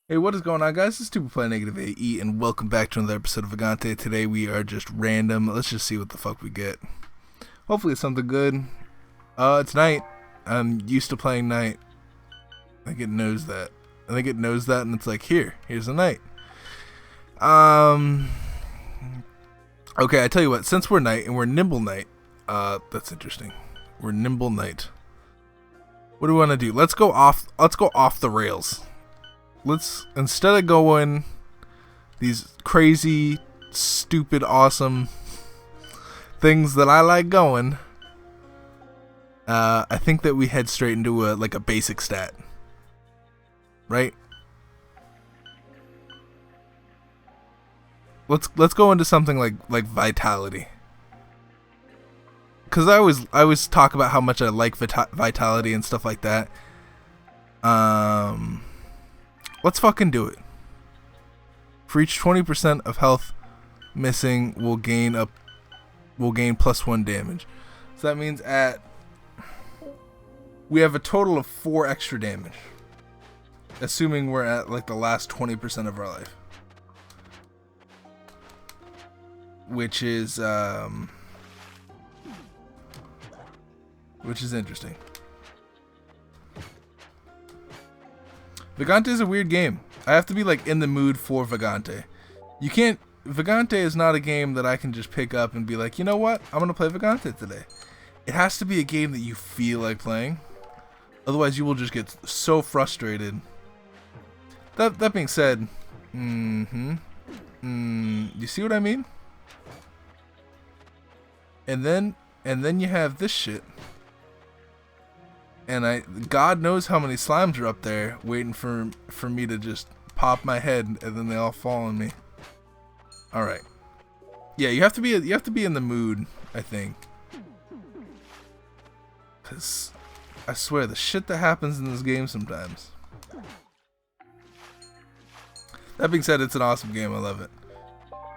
Hey, what is going on, guys? This is Stupid Play Negative AE, and welcome back to another episode of Vagante. Today we are just random. Let's just see what the fuck we get. Hopefully it's something good. It's night. I'm used to playing night. I think it knows that. And it's like, here's a night. Okay, I tell you what, since we're night and we're nimble night, that's interesting. We're nimble night. What do we want to do? Let's go off the rails. Let's, instead of going these crazy, stupid, awesome things that I like going, I think that we head straight into a basic stat, right? Let's go into something like vitality, because I always talk about how much I like vitality and stuff like that. Let's fucking do it. For each 20% of health missing, we'll gain +1 damage. So that means we have a total of 4 extra damage, assuming we're at like the last 20% of our life, which is interesting. Vagante is a weird game. I have to be like in the mood for Vagante. Vagante is not a game that I can just pick up and be like, you know what, I'm gonna play Vagante today. It has to be a game that you feel like playing. Otherwise you will just get so frustrated. That being said, you see what I mean? And then you have this shit. And God knows how many slimes are up there waiting for me to just pop my head, and then they all fall on me. All right. Yeah, you have to be in the mood, I think. 'Cause I swear the shit that happens in this game sometimes. That being said, it's an awesome game. I love it.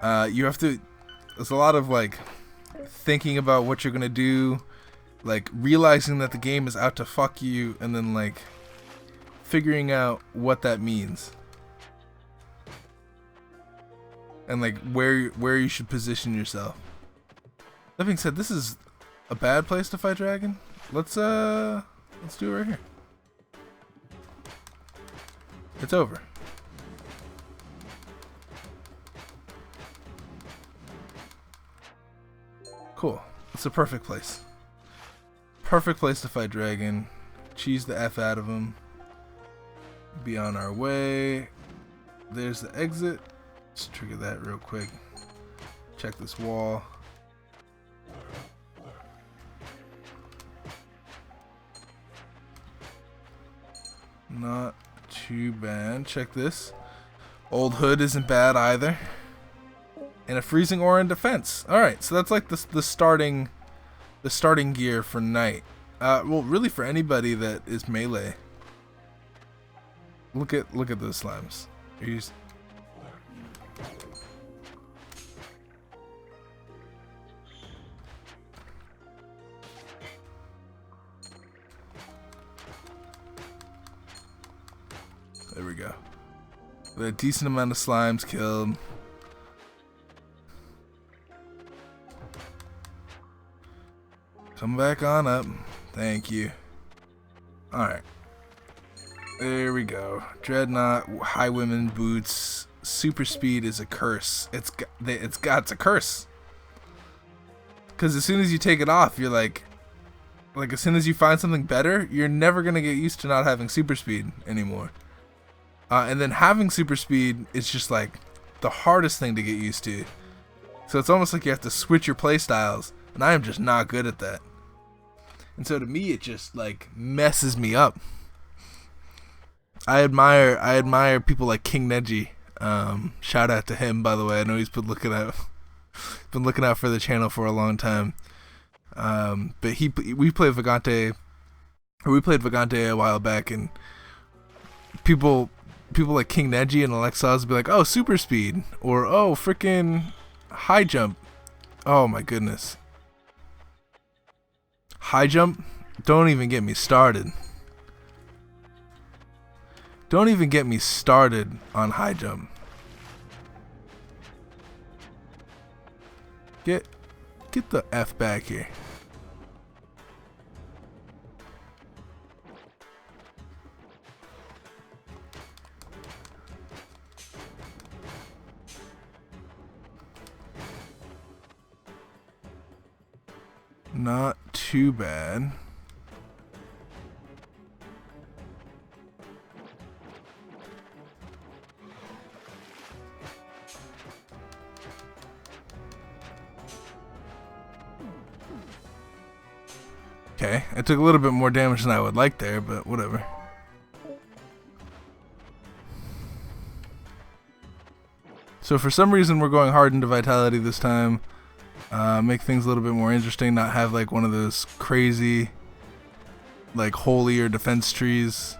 There's a lot of like thinking about what you're gonna do, like realizing that the game is out to fuck you, and then like figuring out what that means, and like where you should position yourself. That being said, this is a bad place to fight dragon. Let's do it right here. It's over. Cool. It's a perfect place. Perfect place to fight dragon. Cheese the F out of him. Be on our way. There's the exit. Let's trigger that real quick. Check this wall. Not too bad. Check this. Old hood isn't bad either. And a freezing aura in defense. Alright, so that's like the starting gear for night. Well, really for anybody that is melee. Look at those slimes. There we go. With a decent amount of slimes killed. Come back on up. Thank you. Alright. There we go. Dreadnought, high women boots. Super speed is a curse. It's a curse. Because as soon as you take it off, you're like as soon as you find something better, you're never going to get used to not having super speed anymore. And then having super speed is just like the hardest thing to get used to. So it's almost like you have to switch your play styles. And I am just not good at that. And so to me, it just like messes me up. I admire people like King Neji. Shout out to him, by the way. I know he's been looking out for the channel for a long time. But we played Vagante a while back, and people like King Neji and Alexaz would be like, oh, super speed, or oh, freaking high jump. Oh my goodness. High jump? Don't even get me started. Don't even get me started on high jump. Get the F back here. Not too bad. Okay, I took a little bit more damage than I would like there, but whatever. So for some reason we're going hard into vitality this time. Make things a little bit more interesting, not have like one of those crazy like holy or defense trees.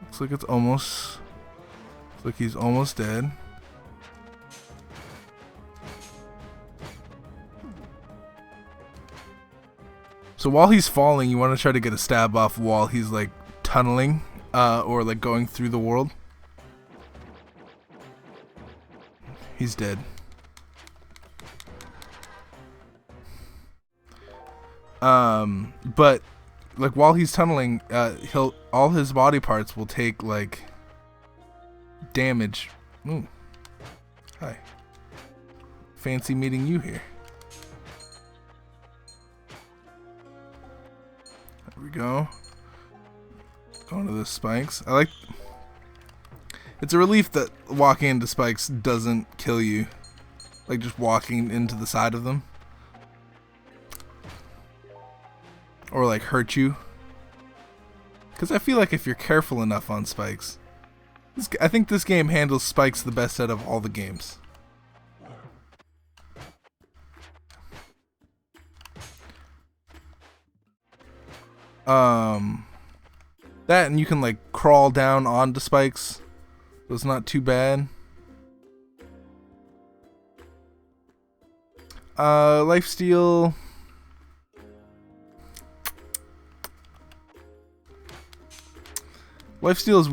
Looks like looks like he's almost dead. So while he's falling, you want to try to get a stab off while he's like tunneling or like going through the world. He's dead. But like while he's tunneling, all his body parts will take like damage. Ooh. Hi. Fancy meeting you here. There we go. Going to the spikes. It's a relief that walking into spikes doesn't kill you. Like just walking into the side of them. Or like hurt you. Because I feel like if you're careful enough on spikes. I think this game handles spikes the best out of all the games. That and you can like crawl down onto spikes. So it's not too bad. Lifesteal. Lifesteal is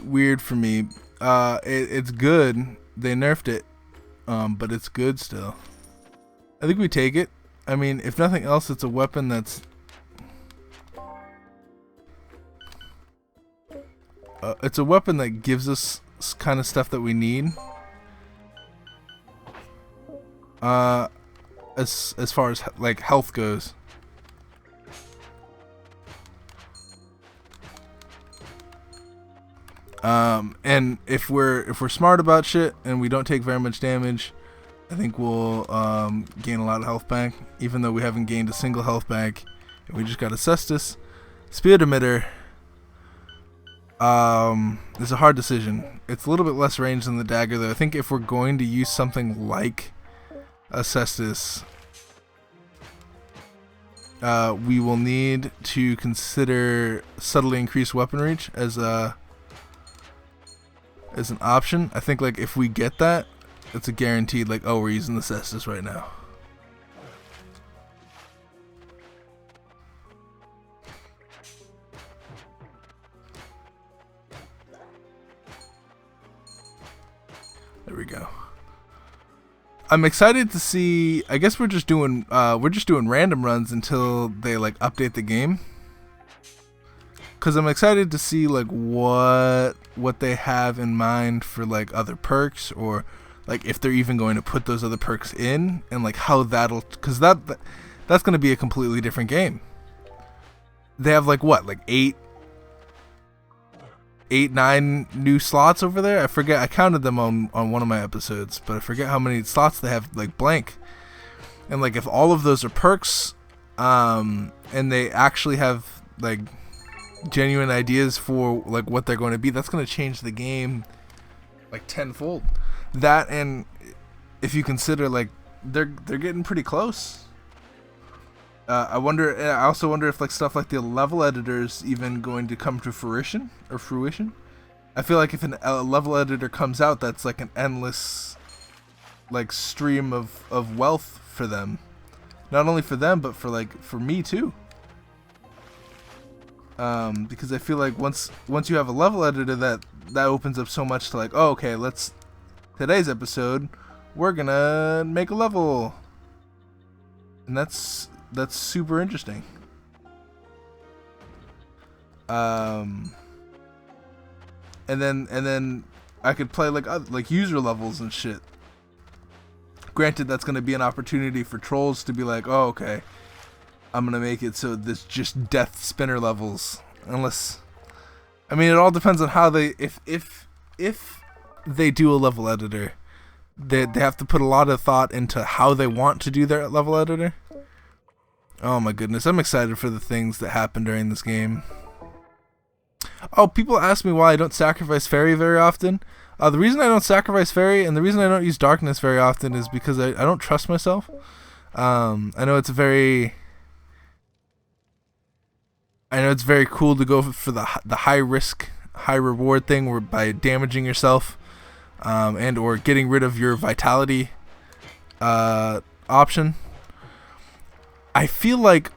weird for me. It's good. They nerfed it. But it's good still. I think we take it. I mean, if nothing else, it's a weapon that's it's a weapon that gives us kind of stuff that we need. As far as like health goes. And if we're smart about shit and we don't take very much damage, I think we'll gain a lot of health back. Even though we haven't gained a single health back, and we just got a Cestus Spear Emitter. It's a hard decision. It's a little bit less range than the dagger, though. I think if we're going to use something like a Cestus, we will need to consider subtly increased weapon reach as an option. I think like if we get that, it's a guaranteed like, oh, we're using the Cestus right now. There we go. I'm excited to see. I guess we're just doing random runs until they like update the game. Cause I'm excited to see like what they have in mind for like other perks, or like if they're even going to put those other perks in, and like how that'll, cause that's gonna be a completely different game. They have like what, like 9 new slots over there. I forget. I counted them on one of my episodes, but I forget how many slots they have like blank. And like if all of those are perks, and they actually have like genuine ideas for like what they're going to be, that's going to change the game like tenfold. That, and if you consider like they're getting pretty close. I also wonder if like stuff like the level editors even going to come to fruition. I feel like if a level editor comes out, that's like an endless like stream of wealth for them. Not only for them, but for me too. because I feel like once you have a level editor, that opens up so much to like, oh, okay, today's episode, we're gonna make a level, and that's super interesting. And then I could play like user levels and shit. Granted, that's gonna be an opportunity for trolls to be like, oh, okay, I'm gonna make it so there's just death spinner levels. Unless, I mean, it all depends on how they, if they do a level editor, they have to put a lot of thought into how they want to do their level editor. Oh my goodness, I'm excited for the things that happen during this game. Oh, people ask me why I don't sacrifice fairy very often. The reason I don't sacrifice fairy and the reason I don't use darkness very often is because I don't trust myself. I know it's very cool to go for the high risk, high reward thing, where by damaging yourself, and or getting rid of your vitality option. I feel like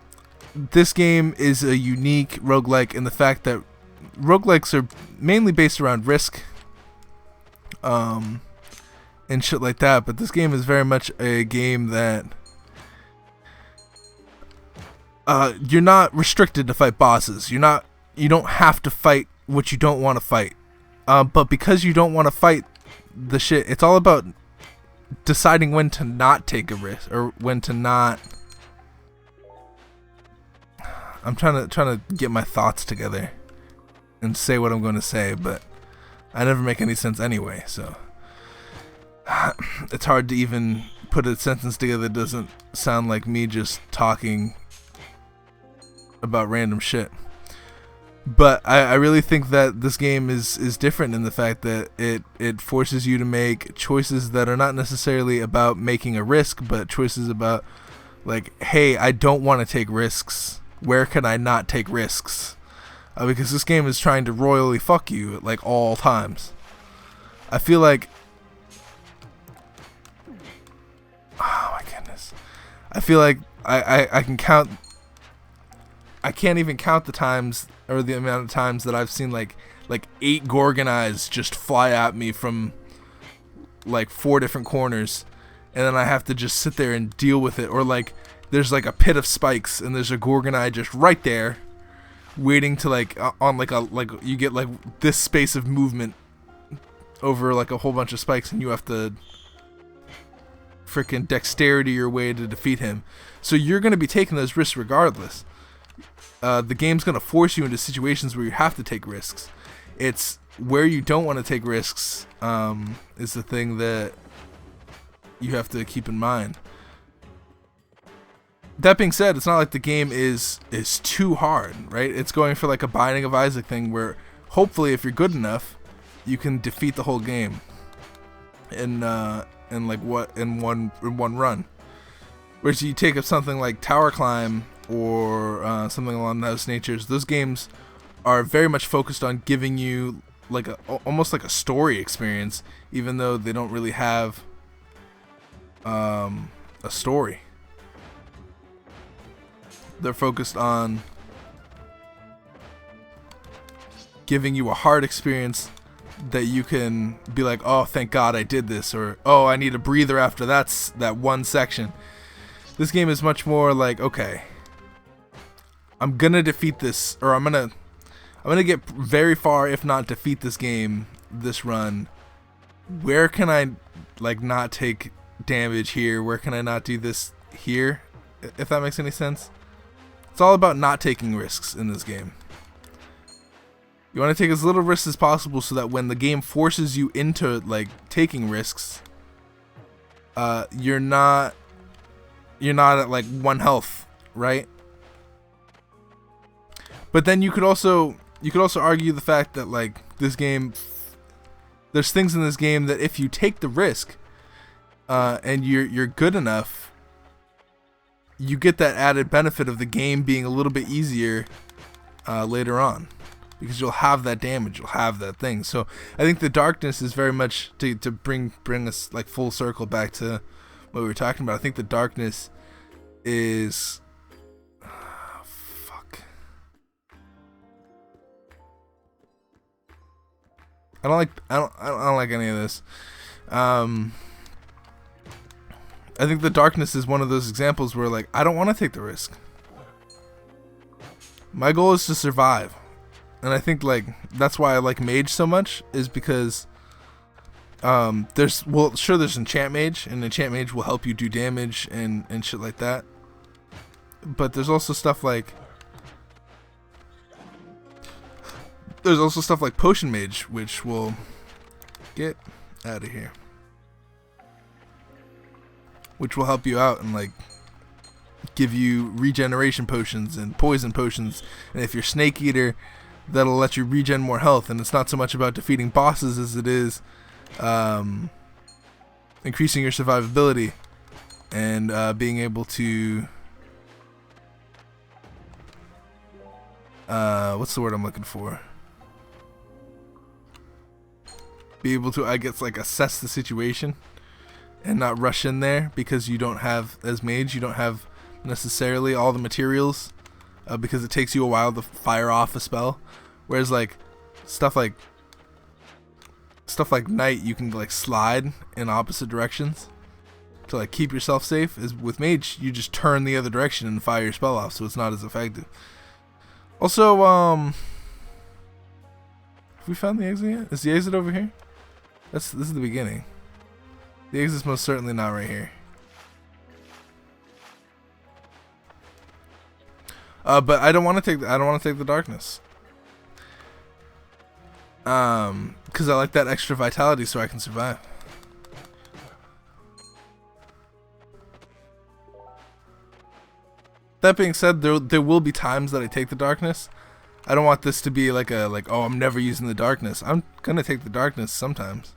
this game is a unique roguelike in the fact that roguelikes are mainly based around risk, and shit like that, but this game is very much a game that you're not restricted to fight bosses. You don't have to fight what you don't want to fight. But because you don't want to fight the shit, it's all about deciding when to not take a risk or when to not. I'm trying to get my thoughts together and say what I'm going to say, but I never make any sense anyway, so it's hard to even put a sentence together that doesn't sound like me just talking about random shit. But I really think that this game is different in the fact that it forces you to make choices that are not necessarily about making a risk, but choices about like, hey, I don't want to take risks. Where can I not take risks? Because this game is trying to royally fuck you at like all times. I feel like, oh my goodness, I feel like I can count. I can't even count the times or the amount of times that I've seen like 8 Gorgon eyes just fly at me from like 4 different corners, and then I have to just sit there and deal with it. Or like there's like a pit of spikes and there's a Gorgon eye just right there, waiting to like on like you get like this space of movement over like a whole bunch of spikes, and you have to freaking dexterity your way to defeat him. So you're gonna be taking those risks regardless. The game's going to force you into situations where you have to take risks. It's where you don't want to take risks is the thing that you have to keep in mind. That being said, it's not like the game is too hard, right? It's going for like a Binding of Isaac thing where hopefully if you're good enough, you can defeat the whole game in one run. Whereas you take up something like Tower Climb or something along those natures, those games are very much focused on giving you like almost like a story experience, even though they don't really have a story. They're focused on giving you a hard experience that you can be like, oh, thank God I did this, or oh, I need a breather after that one section. This game is much more like, okay, I'm gonna defeat this, or I'm gonna get very far, if not defeat this game, this run. Where can I like not take damage here? Where can I not do this here? If that makes any sense. It's all about not taking risks in this game. You want to take as little risks as possible so that when the game forces you into like taking risks, you're not at like 1 health, right? But then you could also argue the fact that like this game, there's things in this game that if you take the risk, and you're good enough, you get that added benefit of the game being a little bit easier later on, because you'll have that damage, you'll have that thing. So I think the darkness is very much to bring us like full circle back to what we were talking about. I think the darkness is I don't like any of this. I think the darkness is one of those examples where, like, I don't want to take the risk. My goal is to survive. And I think, like, that's why I like mage so much, is because there's enchant mage, and enchant mage will help you do damage and shit like that. But there's also stuff like potion mage, which will get out of here. Which will help you out and, like, give you regeneration potions and poison potions. And if you're snake eater, that'll let you regen more health. And it's not so much about defeating bosses as it is increasing your survivability and being able to what's the word I'm looking for? Be able to, I guess, like, assess the situation and not rush in there, because you don't have, as mage, you don't have necessarily all the materials, because it takes you a while to fire off a spell. Whereas, like, stuff like night, you can, like, slide in opposite directions to, like, keep yourself safe. Is with mage, you just turn the other direction and fire your spell off, so it's not as effective. Also, have we found the exit yet? Is the exit over here? This is the beginning. The exit's most certainly not right here. But I don't want to take the darkness. Because I like that extra vitality, so I can survive. That being said, there will be times that I take the darkness. I don't want this to be like oh, I'm never using the darkness. I'm gonna take the darkness sometimes.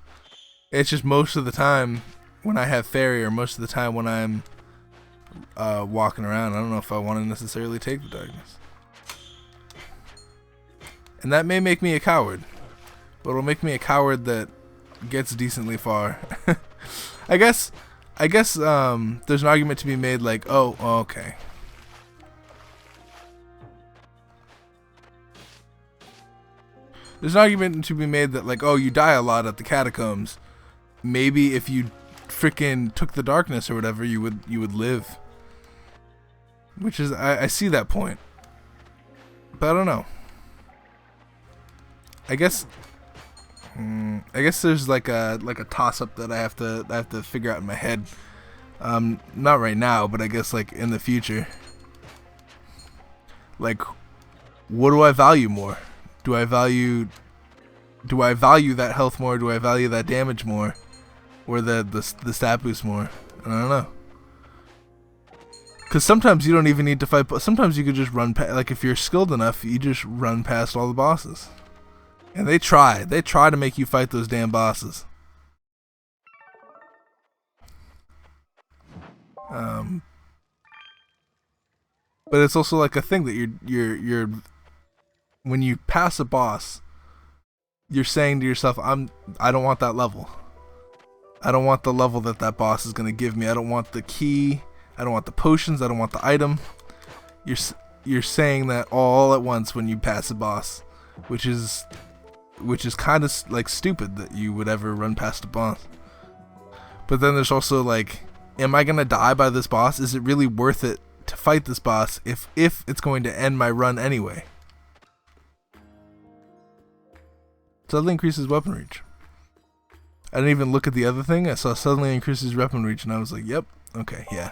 It's just most of the time when I have fairy, or most of the time when I'm walking around, I don't know if I want to necessarily take the darkness. And that may make me a coward, but it'll make me a coward that gets decently far. I guess there's an argument to be made, like, oh, okay. There's an argument to be made that, like, oh, you die a lot at the catacombs. Maybe if you freaking took the darkness or whatever, you would live. Which is, I see that point, but I don't know. I guess there's like a toss up that I have to figure out in my head. Not right now, but I guess, like, in the future. Like, what do I value more? Do I value that health more? Do I value that damage more? Or the stat boost more? I don't know. Because sometimes you don't even need to fight, but sometimes you could just run past, like, if you're skilled enough, you just run past all the bosses. And they try to make you fight those damn bosses. But it's also like a thing that you're when you pass a boss, you're saying to yourself, I don't want that level. I don't want the level that boss is gonna give me. I don't want the key. I don't want the potions. I don't want the item. You're saying that all at once when you pass a boss, which is kind of like stupid that you would ever run past a boss. But then there's also, like, am I gonna die by this boss? Is it really worth it to fight this boss if it's going to end my run anyway? Suddenly increases weapon reach. I didn't even look at the other thing. I saw suddenly increases weapon reach, and I was like, yep, okay, yeah.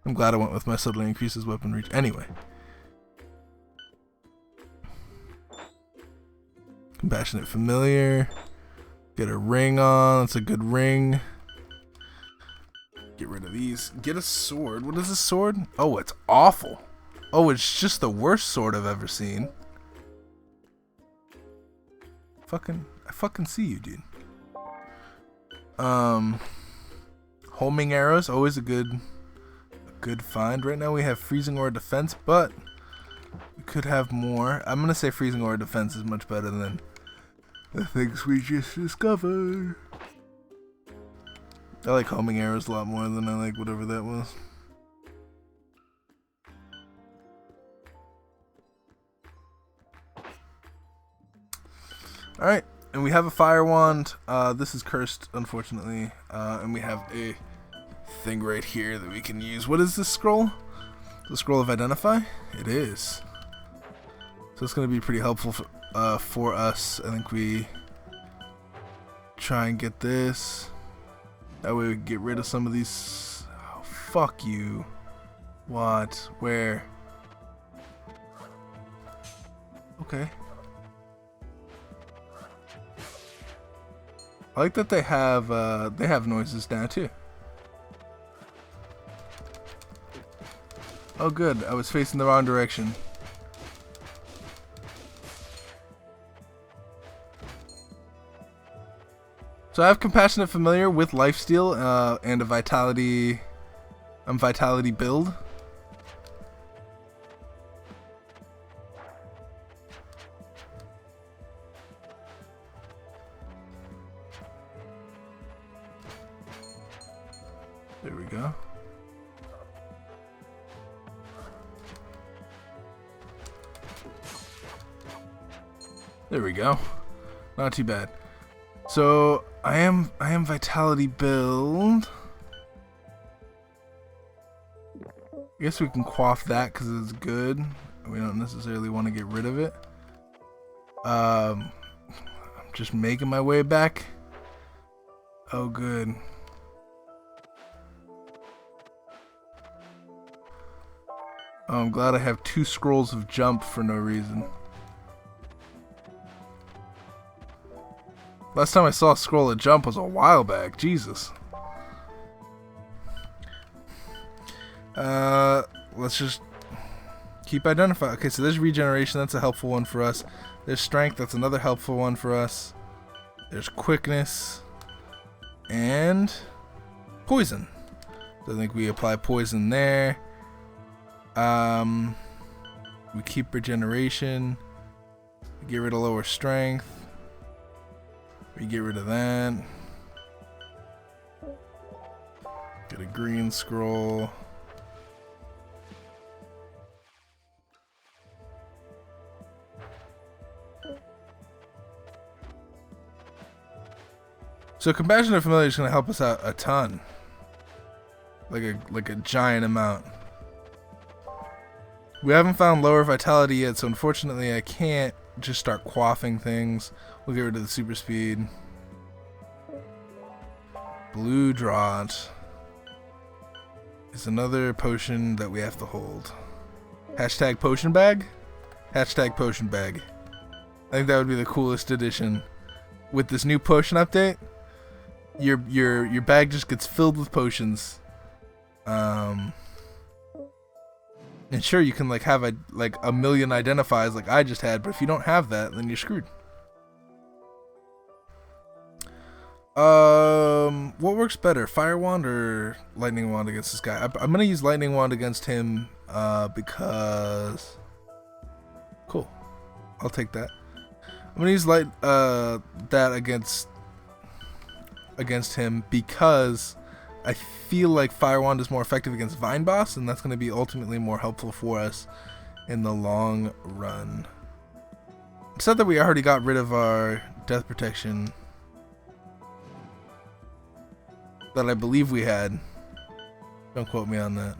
I'm glad I went with my suddenly increases weapon reach. Anyway. Compassionate familiar. Get a ring on. That's a good ring. Get rid of these. Get a sword. What is a sword? Oh, it's awful. Oh, it's just the worst sword I've ever seen. I fucking see you, dude. Homing arrows, always a good find. Right now we have freezing aura defense, but we could have more. I'm gonna say freezing aura defense is much better than the things we just discovered. I like homing arrows a lot more than I like whatever that was. Alright, And we have a fire wand. This is cursed, unfortunately. And we have a thing right here that we can use. What is this scroll? The scroll of identify? It is. So it's going to be pretty helpful for us. I think we try and get this. That way we can get rid of some of these. Oh, fuck you. What? Where? Okay. I like that they have noises now too. Oh good, I was facing the wrong direction. So I have Compassionate Familiar with Lifesteal and a Vitality build. There we go. There we go. Not too bad. So I am Vitality build. I guess we can quaff that because it's good. We don't necessarily want to get rid of it. I'm just making my way back. Oh good. Oh, I'm glad I have 2 scrolls of jump for no reason. Last time I saw a scroll of jump was a while back. Jesus. Let's just keep identifying. Okay, so there's regeneration. That's a helpful one for us. There's strength. That's another helpful one for us. There's quickness. And poison. So I think we apply poison there. We keep regeneration. We get rid of lower strength. We get rid of that. Get a green scroll. So Compassionate Familiar is going to help us out a ton. Like a giant amount. We haven't found lower vitality yet, so unfortunately I can't just start quaffing things. We'll get rid of the super speed. Blue Draught is another potion that we have to hold. Hashtag potion bag? Hashtag potion bag. I think that would be the coolest addition. With this new potion update, your bag just gets filled with potions. And sure, you can like have a million identifies like I just had, but if you don't have that, then you're screwed. What works better, Fire Wand or Lightning Wand against this guy? I'm gonna use Lightning Wand against him because cool. I'll take that. I'm gonna use that against him because I feel like Fire Wand is more effective against Vine Boss, and that's going to be ultimately more helpful for us in the long run. It's sad that we already got rid of our death protection that I believe we had. Don't quote me on that.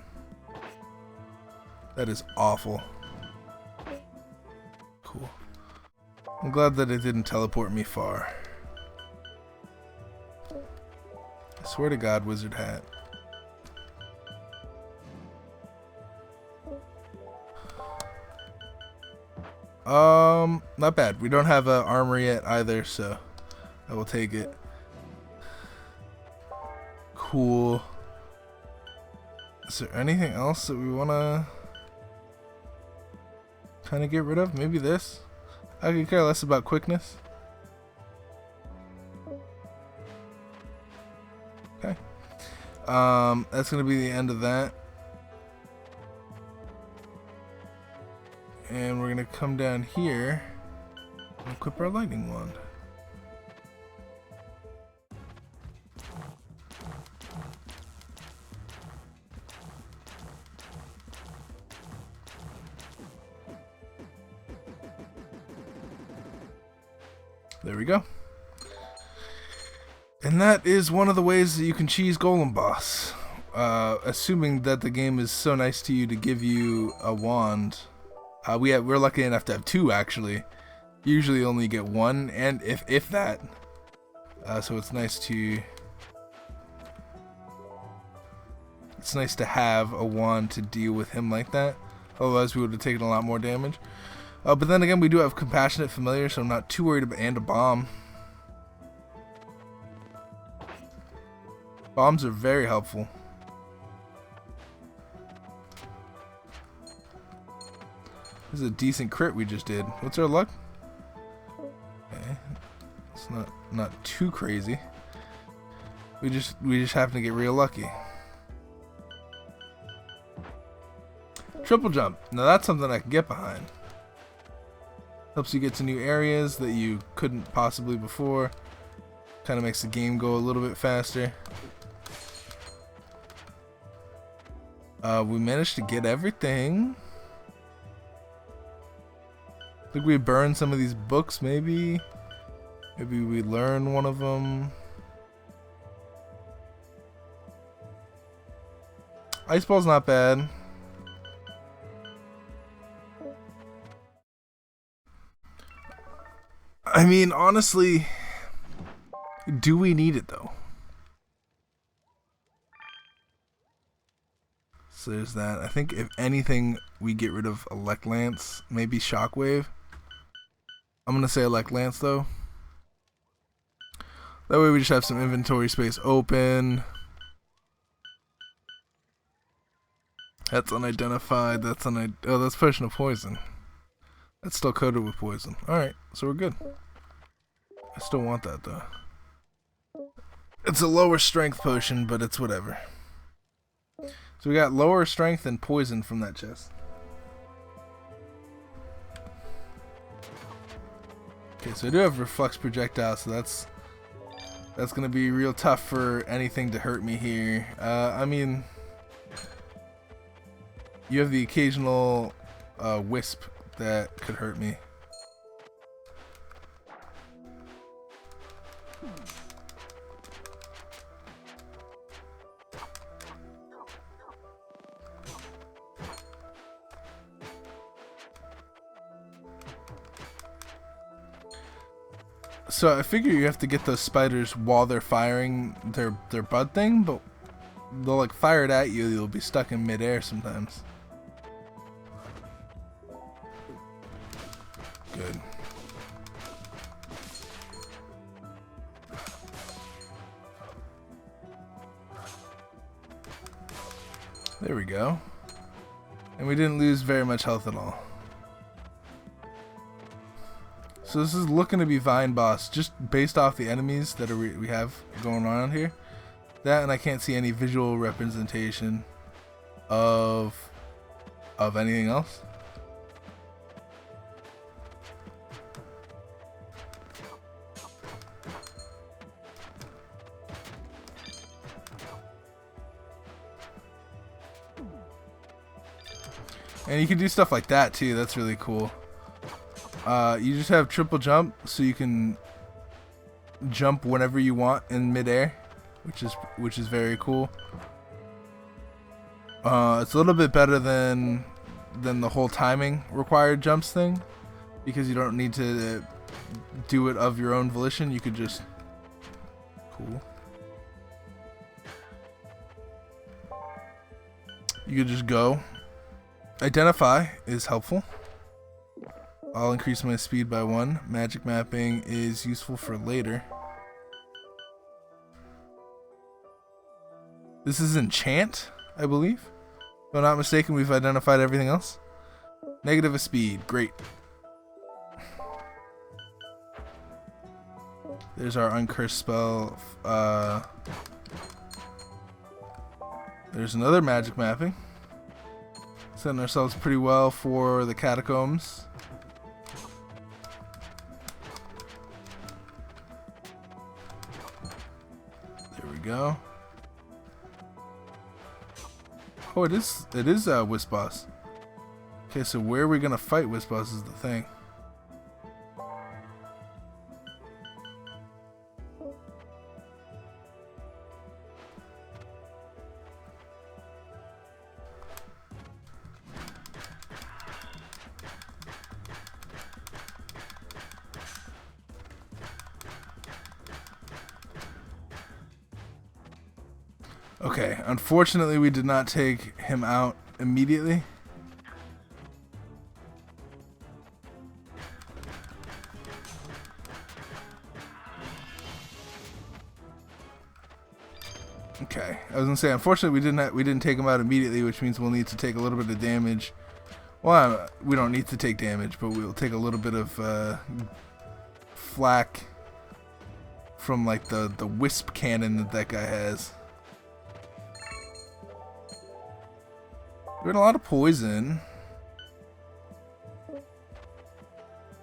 That is awful. Cool. I'm glad that it didn't teleport me far. I swear to God, wizard hat. Not bad. We don't have an armor yet either, so I will take it. Cool. Is there anything else that we want to kind of get rid of? Maybe this? I could care less about quickness. Okay. That's going to be the end of that. And we're going to come down here and equip our lightning wand. There we go. And that is one of the ways that you can cheese Golem Boss. Assuming that the game is so nice to you to give you a wand. We're lucky enough to have 2 actually. Usually only get 1, and if that. So it's nice to have a wand to deal with him like that. Otherwise we would have taken a lot more damage. But then again, we do have Compassionate Familiar, so I'm not too worried about, and a bomb. Bombs are very helpful. This is a decent crit we just did. What's our luck? Okay. It's not too crazy. We just happen to get real lucky. Triple jump. Now that's something I can get behind. Helps you get to new areas that you couldn't possibly before. Kind of makes the game go a little bit faster. We managed to get everything. I think we burned some of these books, maybe. Maybe we learn one of them. Ice Ball's not bad. I mean, honestly, do we need it though? So there's that. I think if anything, we get rid of Elect Lance, maybe Shockwave. I'm gonna say Elect Lance though. That way we just have some inventory space open. That's unidentified. That's oh, that's Potion of Poison. That's still coated with poison. Alright, so we're good. I still want that though. It's a lower strength potion, but it's whatever. So we got lower strength and poison from that chest. Okay, so I do have Reflux Projectile, so that's gonna be real tough for anything to hurt me here. I mean, you have the occasional wisp that could hurt me. So I figure you have to get those spiders while they're firing their bud thing, but they'll like fire it at you, you'll be stuck in midair sometimes. Good. There we go. And we didn't lose very much health at all. So this is looking to be Vine Boss, just based off the enemies that we have going on here. That, and I can't see any visual representation of anything else. And you can do stuff like that too. That's really cool. You just have triple jump, so you can jump whenever you want in midair, which is very cool. It's a little bit better than the whole timing required jumps thing, because you don't need to do it of your own volition. You could just cool. You could just go. Identify is helpful. I'll increase my speed by 1. Magic mapping is useful for later. This is enchant, I believe. If I'm not mistaken, we've identified everything else. Negative of speed, great. There's our uncursed spell. There's another magic mapping. Setting ourselves pretty well for the catacombs. There we go. Oh, it is Wisp Boss. Okay, so where are we gonna fight Wisp Boss is the thing. Okay, unfortunately we did not take him out immediately. Okay, I was gonna say, unfortunately we didn't take him out immediately, which means we'll need to take a little bit of damage. Well, we don't need to take damage, but we'll take a little bit of flak from like the wisp cannon that guy has. We're in a lot of poison.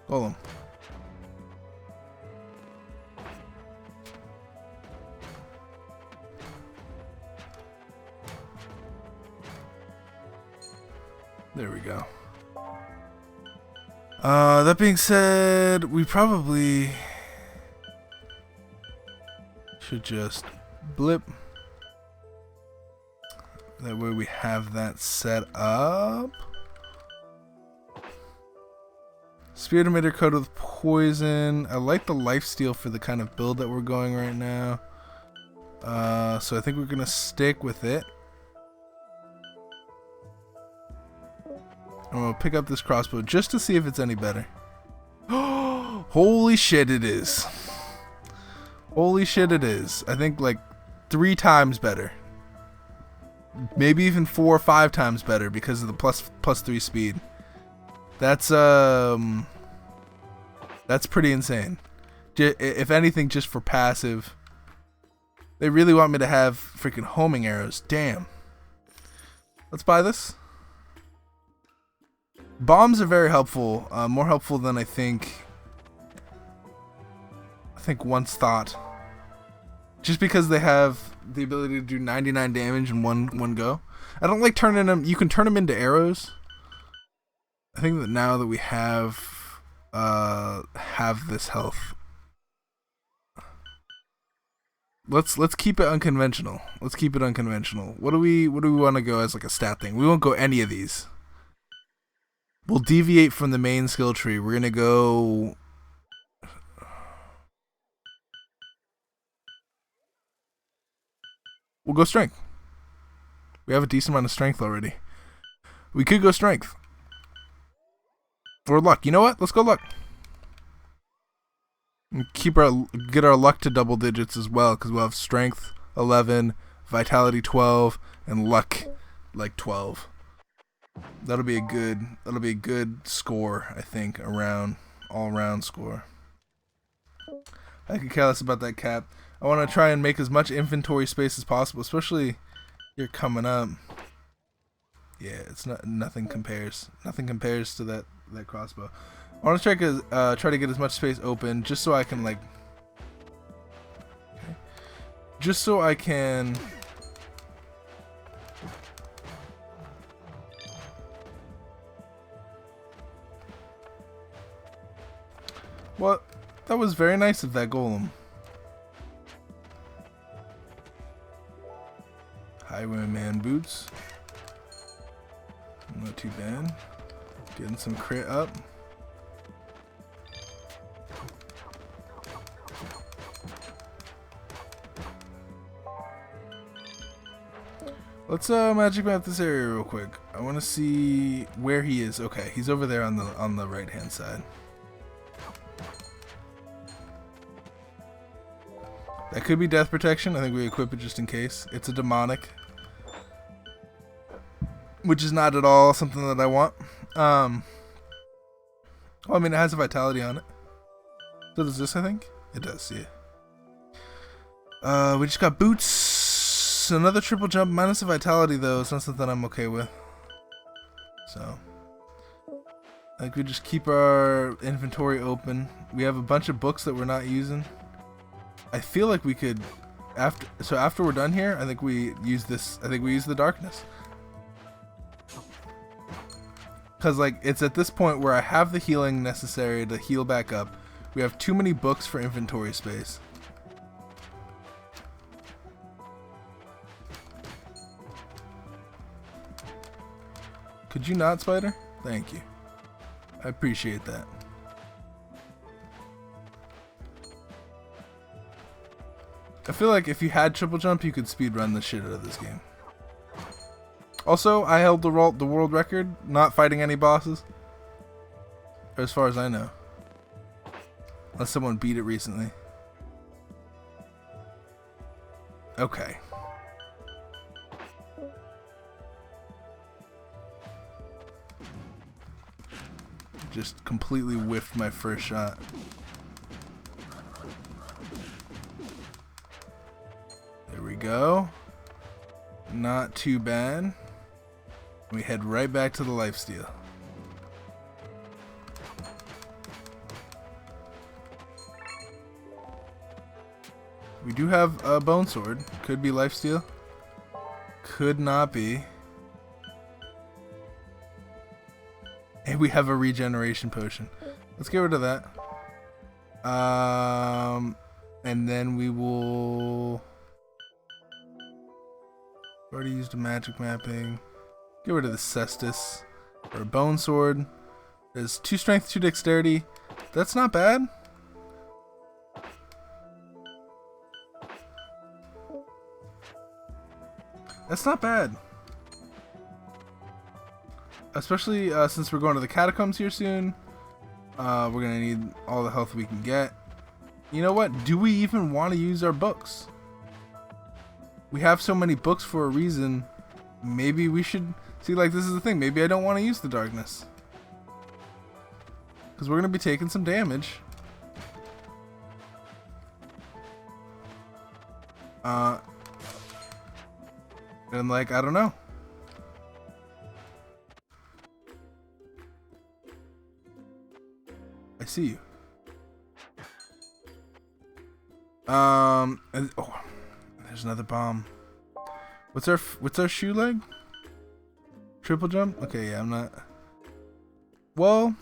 Golem. There we go. That being said, we probably should just blip. That way we have that set up. Spirit emitter coated with poison. I like the lifesteal for the kind of build that we're going right now. So I think we're gonna stick with it. I'm gonna pick up this crossbow just to see if it's any better. Holy shit, it is. Holy shit, it is. I think like 3 times better. Maybe even 4 or 5 times better because of the plus 3 speed. That's pretty insane. If anything, just for passive. They really want me to have freaking homing arrows. Damn. Let's buy this. Bombs are very helpful, more helpful than I think once thought. Just because they have the ability to do 99 damage in one go. I don't like turning them. You can turn them into arrows. I think that now that we have this health, let's keep it unconventional. Let's keep it unconventional. What do we want to go as like a stat thing? We won't go any of these. We'll deviate from the main skill tree. We're gonna go. We'll go strength. We have a decent amount of strength already. We could go strength. Or luck. You know what? Let's go luck. And get our luck to double digits as well, because we'll have strength 11, vitality 12, and luck like 12. That'll be a good score, I think, all around score. I could care less about that cap. I want to try and make as much inventory space as possible, especially here coming up. Yeah, it's nothing compares to that crossbow. I want to try to get as much space open just so I can Well, that was very nice of that golem. Highwayman boots. Not too bad. Getting some crit up. Let's magic map this area real quick. I want to see where he is. Okay, he's over there on the right hand side. That could be death protection. I think we equip it just in case. It's a demonic, which is not at all something that I want. Well, I mean, it has a vitality on it. So does this, I think? It does, yeah. We just got boots. Another triple jump minus a vitality, though. It's not something I'm okay with. So I think we just keep our inventory open. We have a bunch of books that we're not using. I feel like we could, after we're done here, I think we use this. I think we use the darkness, because like it's at this point where I have the healing necessary to heal back up. We have too many books for inventory space. Could you not, Spider? Thank you. I appreciate that. I feel like if you had triple jump, you could speedrun the shit out of this game. Also, I held the world record, not fighting any bosses. As far as I know. Unless someone beat it recently. Okay. Just completely whiffed my first shot. There we go. Not too bad. We head right back to the lifesteal. We do have a bone sword. Could be lifesteal. Could not be. And we have a regeneration potion. Let's get rid of that. And then we will... Already used a magic mapping. Get rid of the cestus. Or a bone sword. There's 2 strength, 2 dexterity. That's not bad. That's not bad. Especially since we're going to the catacombs here soon. We're going to need all the health we can get. You know what? Do we even want to use our books? We have so many books for a reason. Maybe we should... See, like, this is the thing. Maybe I don't want to use the darkness. Because we're going to be taking some damage. And, like, I don't know. I see you. And, oh, there's another bomb. What's our shoe leg? Triple jump? Okay, yeah, I'm not. Well,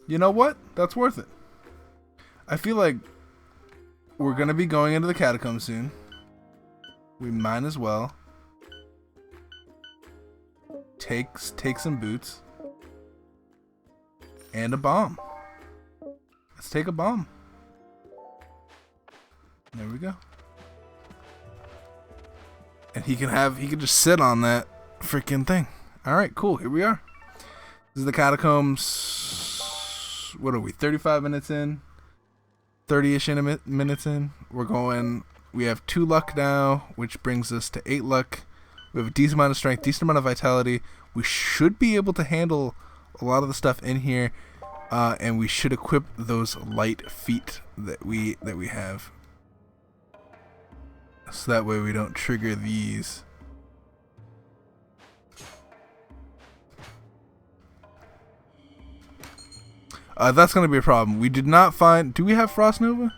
you know what? That's worth it. I feel like we're gonna be going into the catacombs soon. We might as well take some boots and a bomb. Let's take a bomb. There we go. And he can just sit on that freaking thing. All right, cool. Here we are. This is the catacombs. What are we? 35 minutes in. 30-ish minutes in. We're going. We have 2 luck now, which brings us to 8 luck. We have a decent amount of strength, decent amount of vitality. We should be able to handle a lot of the stuff in here, and we should equip those light feet that we have. So that way we don't trigger these. That's going to be a problem. We did not find... Do we have Frost Nova?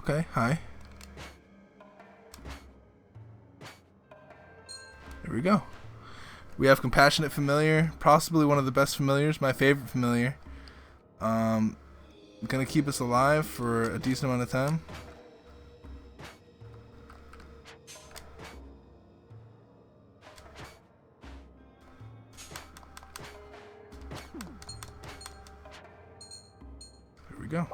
Okay, hi. There we go. We have Compassionate Familiar. Possibly one of the best familiars. My favorite familiar. Going to keep us alive for a decent amount of time. We go.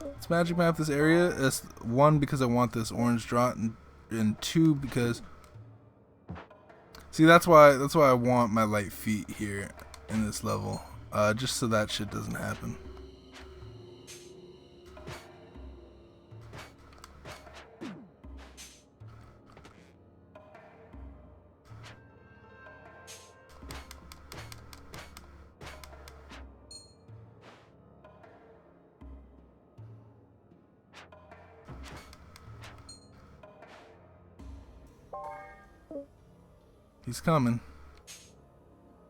Let's magic map this area. As 1, because I want this orange drop, and 2, because see, that's why I want my light feet here in this level, just so that shit doesn't happen. He's coming.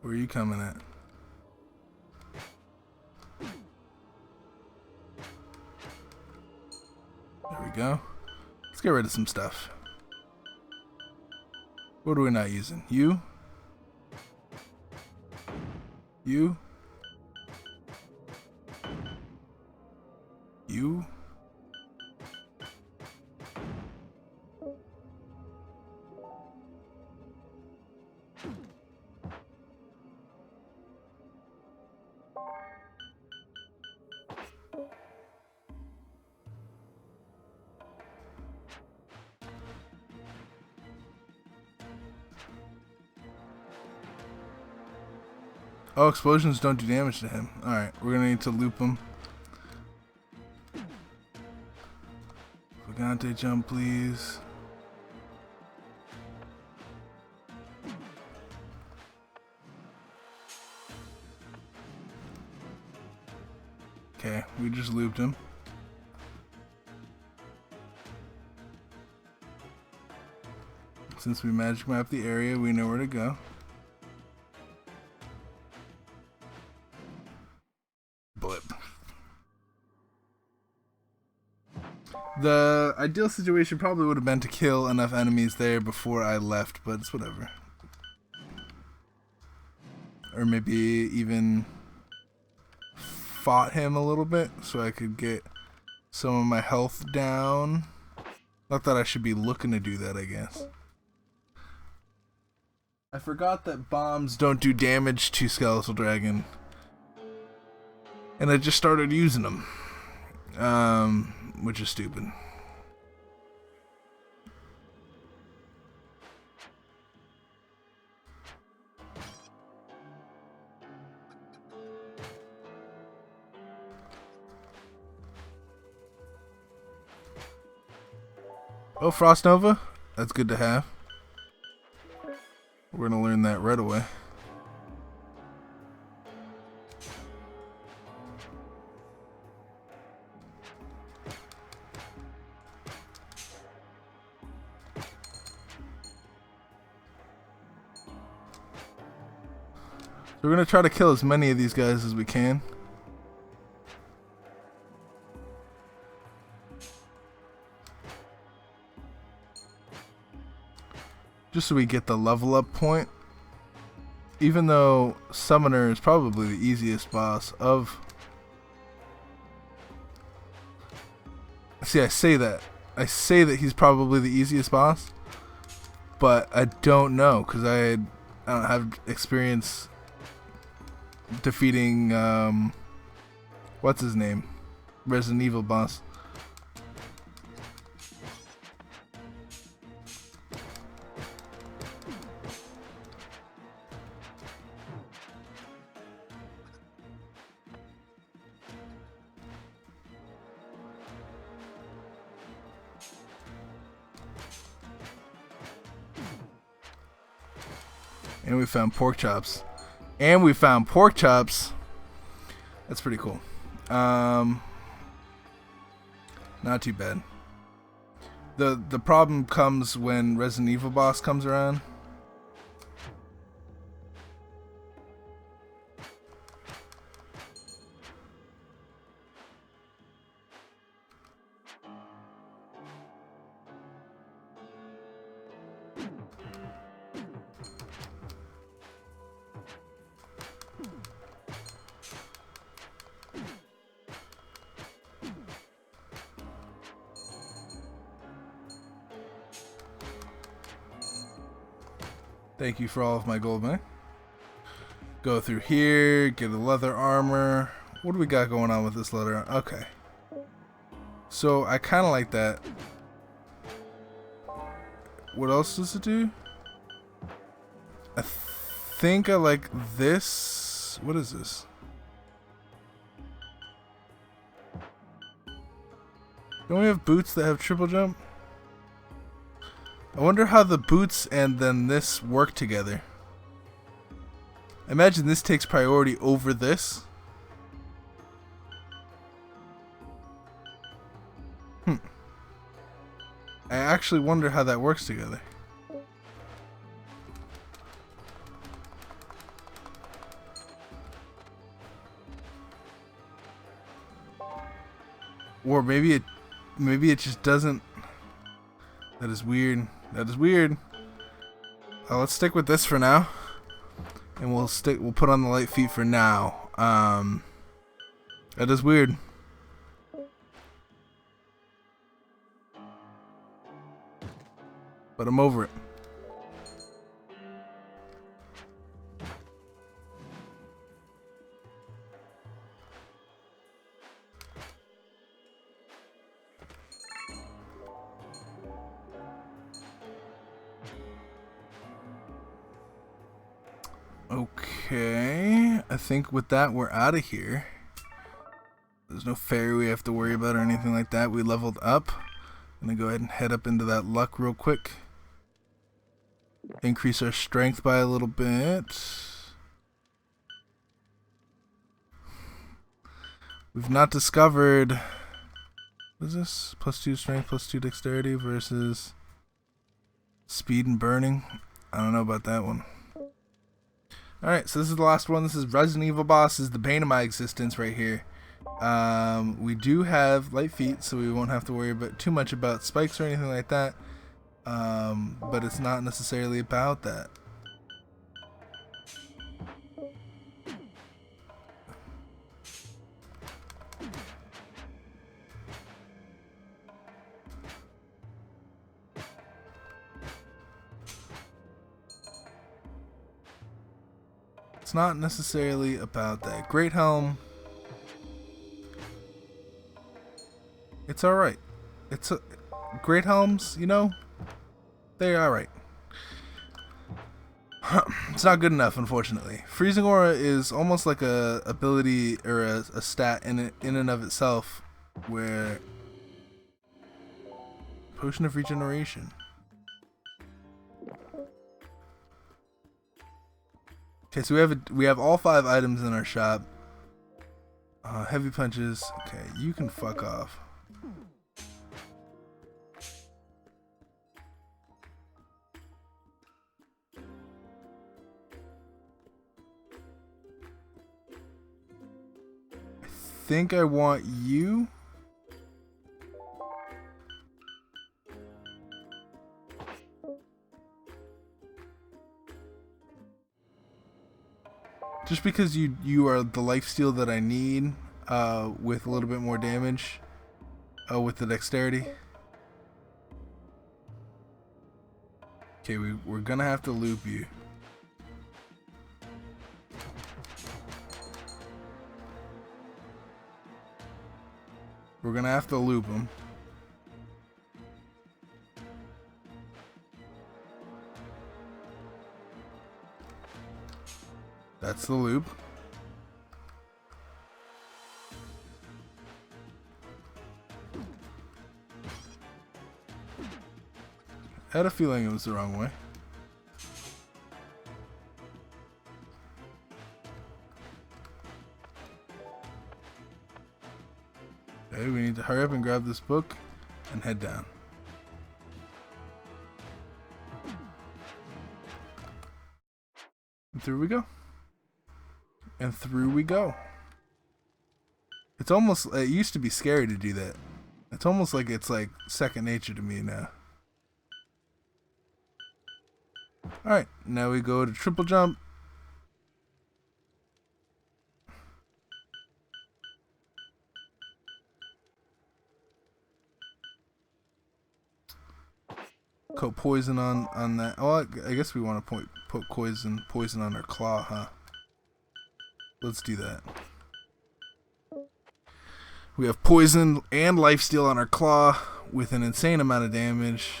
Where are you coming at? There we go. Let's get rid of some stuff. What are we not using? You? You? You? Oh, explosions don't do damage to him. Alright, we're gonna need to loop him. Vagante jump, please. Okay, we just looped him. Since we magic map the area, we know where to go. Blip. The ideal situation probably would have been to kill enough enemies there before I left, but it's whatever. Or maybe even fought him a little bit so I could get some of my health down. Not that I should be looking to do that, I guess. I forgot that bombs don't do damage to Skeletal Dragon. And I just started using them. Which is stupid. Oh, Frost Nova? That's good to have. We're gonna learn that right away. So we're gonna try to kill as many of these guys as we can. Just so we get the level up point. Even though Summoner is probably the easiest boss of... See, I say that. I say that he's probably the easiest boss. But I don't know, because I don't have experience defeating, what's his name? Resident Evil boss. And we found pork chops. And we found pork chops. That's pretty cool. Not too bad. The problem comes when Resident Evil boss comes around. Thank you for all of my gold, man. Go through here, get a leather armor. What do we got going on with this leather? Okay. So I kind of like that. What else does it do? I think I like this. What is this? Don't we have boots that have triple jump? I wonder how the boots and then this work together. I imagine this takes priority over this. I actually wonder how that works together. Or maybe it just doesn't. That is weird. That is weird. Let's stick with this for now, and we'll put on the light feet for now. That is weird. But I'm over it. Okay, I I think with that, we're out of here. There's no fairy we have to worry about or anything like that. We leveled up. I'm gonna go ahead and head up into that luck real quick. Increase our strength by a little bit. We've not discovered... What is this? +2 strength, +2 dexterity versus speed and burning. I don't know about that one. Alright, so this is the last one. This is Resident Evil boss. This is the bane of my existence right here. We do have light feet, so we won't have to worry about too much about spikes or anything like that. But it's not necessarily about that. It's not necessarily about that. Great Helm. It's alright. Great Helms, you know, they're alright. It's not good enough, unfortunately. Freezing Aura is almost like a ability or a stat in and of itself, where Potion of Regeneration. Okay, so we have all 5 items in our shop. Heavy punches. Okay, you can fuck off. I think I want you. Just because you are the lifesteal that I need, with a little bit more damage, with the dexterity. Okay, we're gonna have to loop you. We're gonna have to loop him. That's the loop. I had a feeling it was the wrong way. Okay, we need to hurry up and grab this book and head down. And through we go. And through we go. It's almost, it used to be scary to do that. It's almost like it's like second nature to me now. Alright, now we go to triple jump. Coat poison on that. Oh, I guess we want to put poison on our claw, huh? Let's do that. We have poison and lifesteal on our claw with an insane amount of damage.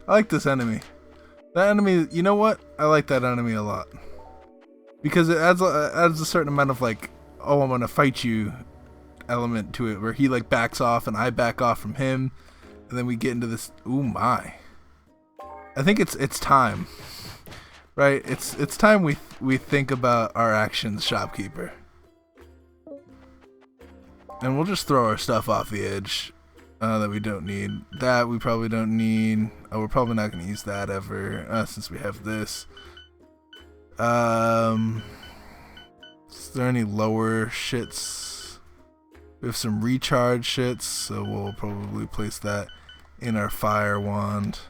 I like this enemy. That enemy, you know what? I like that enemy a lot. Because it adds a certain amount of like, oh, I'm gonna fight you element to it, where he like backs off and I back off from him, and then we get into this. Ooh my! I think it's time, right? It's time we think about our actions, shopkeeper, and we'll just throw our stuff off the edge that we don't need. That we probably don't need. Oh, we're probably not gonna use that ever since we have this. Is there any lower shits? We have some recharge shits, so we'll probably place that in our fire wand.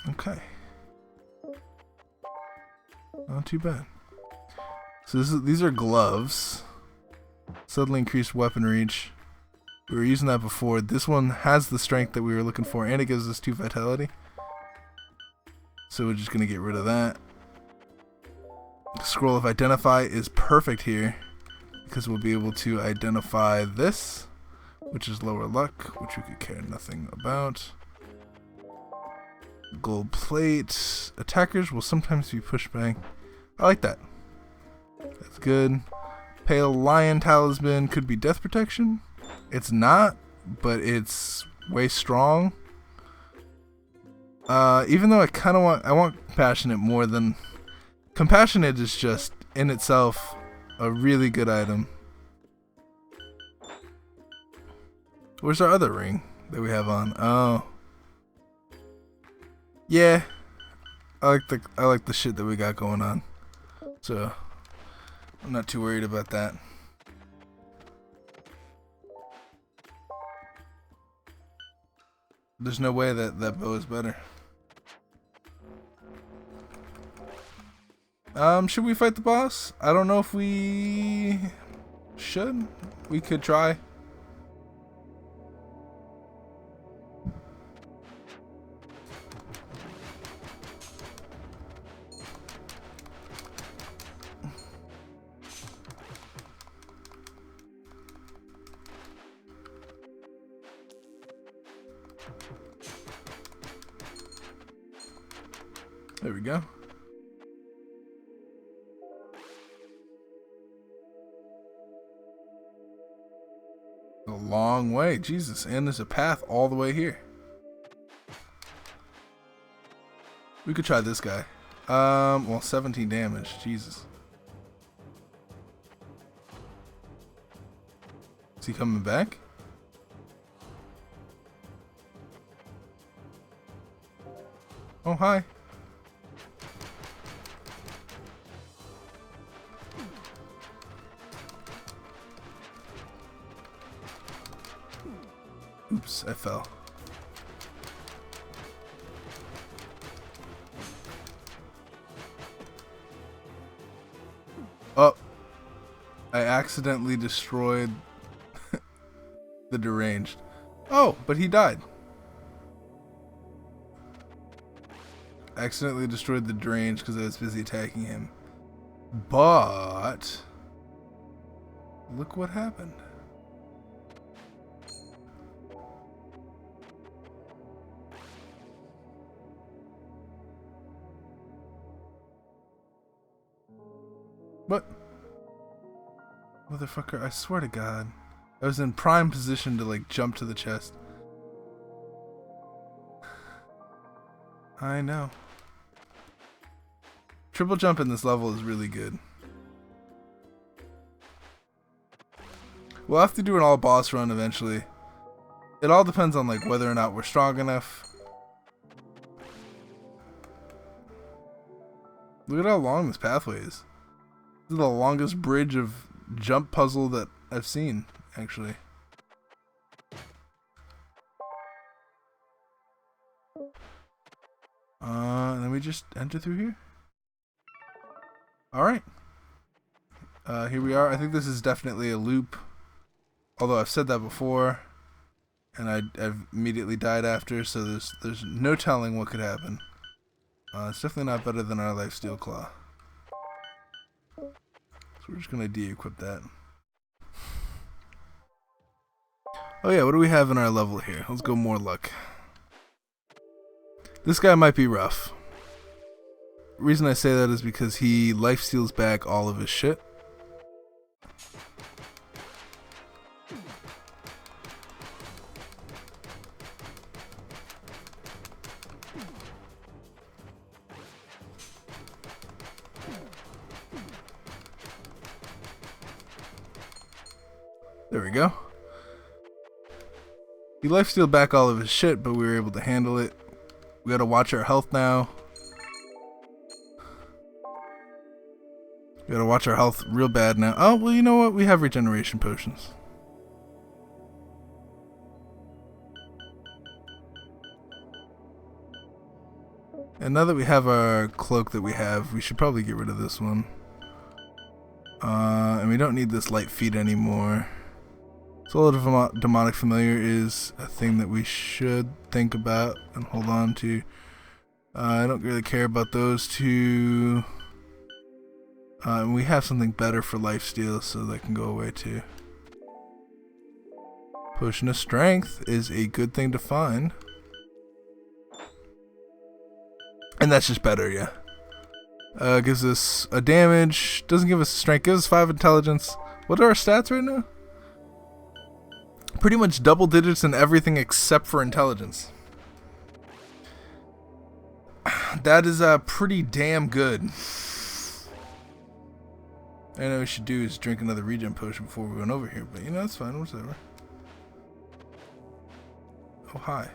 Okay. Not too bad. So these are gloves. Suddenly increased weapon reach. We were using that before. This one has the strength that we were looking for, and it gives us 2 vitality. So we're just going to get rid of that. Scroll of Identify is perfect here. because we'll be able to identify this, which is lower luck, which we could care nothing about. Gold plate. Attackers will sometimes be pushed back. I like that. That's good. Pale lion talisman could be death protection. It's not, but it's way strong. Even though I want compassionate more than compassionate is just in itself a really good item. Where's our other ring that we have on? Oh. Yeah. I like the shit that we got going on. So I'm not too worried about that. There's no way that bow is better. Should we fight the boss? I don't know if we should. We could try. There we go. A long way, Jesus, and there's a path all the way here. We could try this guy. Well, 17 damage, Jesus. Is he coming back? Oh, hi. Oops, I fell. Oh, I accidentally destroyed the deranged. Oh, but he died. Accidentally destroyed the deranged because I was busy attacking him. But look what happened. What? Motherfucker, I swear to God. I was in prime position to like jump to the chest. I know. Triple jump in this level is really good. We'll have to do an all boss run eventually. It all depends on like whether or not we're strong enough. Look at how long this pathway is. This is the longest bridge of jump puzzle that I've seen, actually. And then we just enter through here. Alright. Here we are. I think this is definitely a loop. Although I've said that before. And I've immediately died after, so there's no telling what could happen. It's definitely not better than our lifesteal claw. So we're just gonna de-equip that. Oh yeah, what do we have in our level here? Let's go more luck. This guy might be rough. Reason I say that is because he lifesteals back all of his shit. There we go. He lifestealed back all of his shit, but we were able to handle it. We gotta watch our health now. We gotta watch our health real bad now. Oh, well, you know what? We have regeneration potions. And now that we have our cloak that we have, we should probably get rid of this one. And we don't need this light feet anymore. Soul of Demonic Familiar is a thing that we should think about and hold on to. I don't really care about those two. And we have something better for lifesteal, so that can go away too. Potion of Strength is a good thing to find. And that's just better, yeah. Gives us a damage, doesn't give us strength, gives us 5 intelligence. What are our stats right now? Pretty much double digits in everything except for intelligence. That is pretty damn good. I know we should do is drink another regen potion before we went over here, but you know, that's fine, whatever. Oh, hi.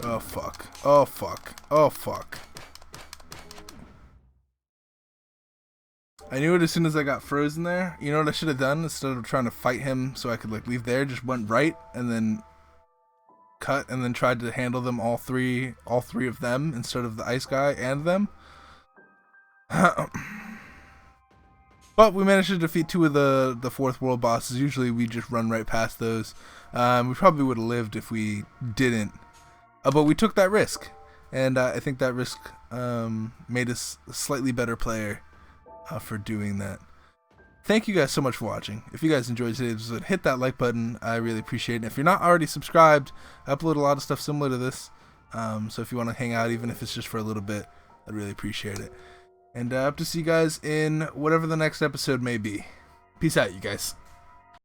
Oh fuck. Oh fuck. Oh fuck. I knew it as soon as I got frozen there. You know what I should have done? Instead of trying to fight him so I could like leave there, just went right and then cut and then tried to handle them all three of them instead of the ice guy and them. But we managed to defeat 2 of the fourth world bosses. Usually we just run right past those. We probably would have lived if we didn't. But we took that risk, and I think that risk made us a slightly better player for doing that. Thank you guys so much for watching. If you guys enjoyed today's episode, hit that like button. I really appreciate it. And if you're not already subscribed, I upload a lot of stuff similar to this. So if you want to hang out, even if it's just for a little bit, I'd really appreciate it. And I hope to see you guys in whatever the next episode may be. Peace out, you guys.